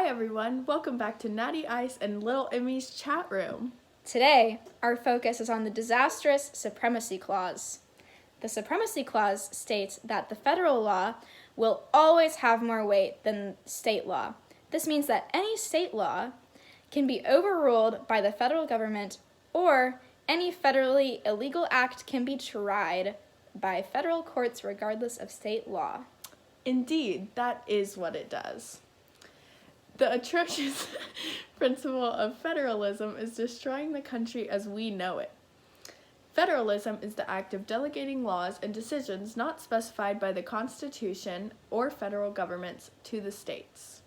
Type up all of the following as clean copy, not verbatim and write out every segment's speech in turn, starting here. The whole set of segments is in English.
Hi everyone, welcome back to Natty Ice and Little Emmy's chat room. Today, our focus is on the disastrous Supremacy Clause. The Supremacy Clause states that the federal law will always have more weight than state law. This means that any state law can be overruled by the federal government, or any federally illegal act can be tried by federal courts regardless of state law. Indeed, that is what it does. The atrocious principle of federalism is destroying the country as we know it. Federalism is the act of delegating laws and decisions not specified by the Constitution or federal governments to the states.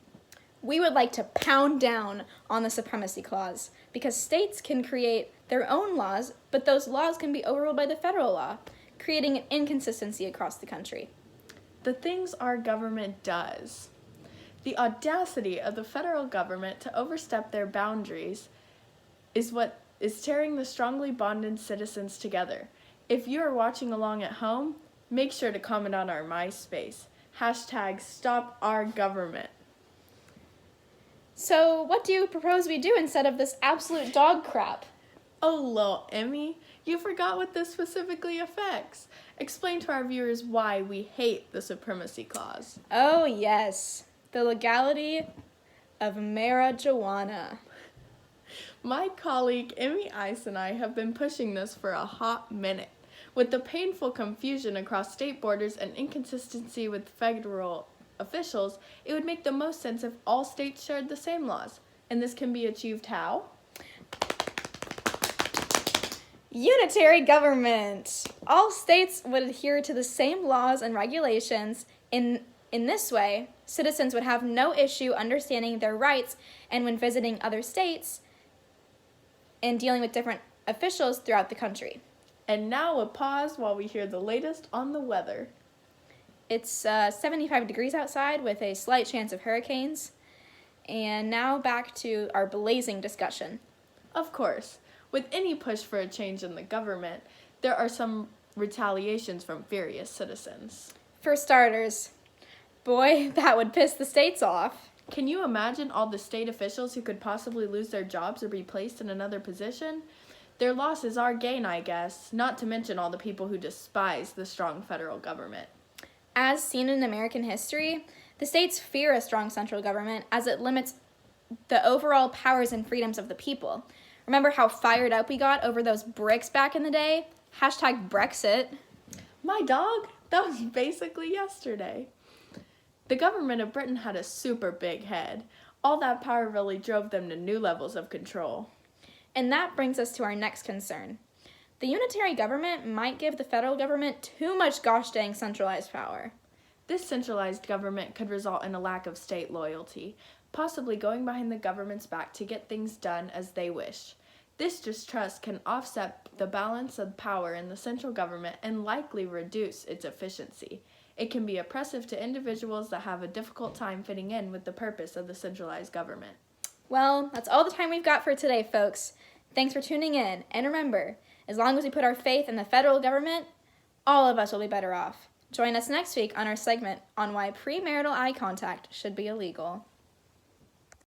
We would like to pound down on the Supremacy Clause because states can create their own laws, but those laws can be overruled by the federal law, creating an inconsistency across the country. The things our government does. The audacity of the federal government to overstep their boundaries is what is tearing the strongly bonded citizens together. If you are watching along at home, make sure to comment on our MySpace. #StopOurGovernment. So what do you propose we do instead of this absolute dog crap? Oh, Lil Emmy, you forgot what this specifically affects. Explain to our viewers why we hate the Supremacy Clause. Oh yes, the legality of marijuana. My colleague Emmy Ice and I have been pushing this for a hot minute. With the painful confusion across state borders and inconsistency with federal officials, it would make the most sense if all states shared the same laws. And this can be achieved how? Unitary government. All states would adhere to the same laws and regulations. In this way, citizens would have no issue understanding their rights and when visiting other states and dealing with different officials throughout the country. And now a pause while we hear the latest on the weather. It's 75 degrees outside with a slight chance of hurricanes. And now back to our blazing discussion. Of course, with any push for a change in the government, there are some retaliations from furious citizens. For starters, boy, that would piss the states off. Can you imagine all the state officials who could possibly lose their jobs or be placed in another position? Their loss is our gain, I guess, not to mention all the people who despise the strong federal government. As seen in American history, the states fear a strong central government as it limits the overall powers and freedoms of the people. Remember how fired up we got over those bricks back in the day? #Brexit. My dog? That was basically yesterday. The government of Britain had a super big head. All that power really drove them to new levels of control. And that brings us to our next concern. The unitary government might give the federal government too much gosh dang centralized power. This centralized government could result in a lack of state loyalty, possibly going behind the government's back to get things done as they wish. This distrust can offset the balance of power in the central government and likely reduce its efficiency. It can be oppressive to individuals that have a difficult time fitting in with the purpose of the centralized government. Well, that's all the time we've got for today, folks. Thanks for tuning in. And remember, as long as we put our faith in the federal government, all of us will be better off. Join us next week on our segment on why premarital eye contact should be illegal.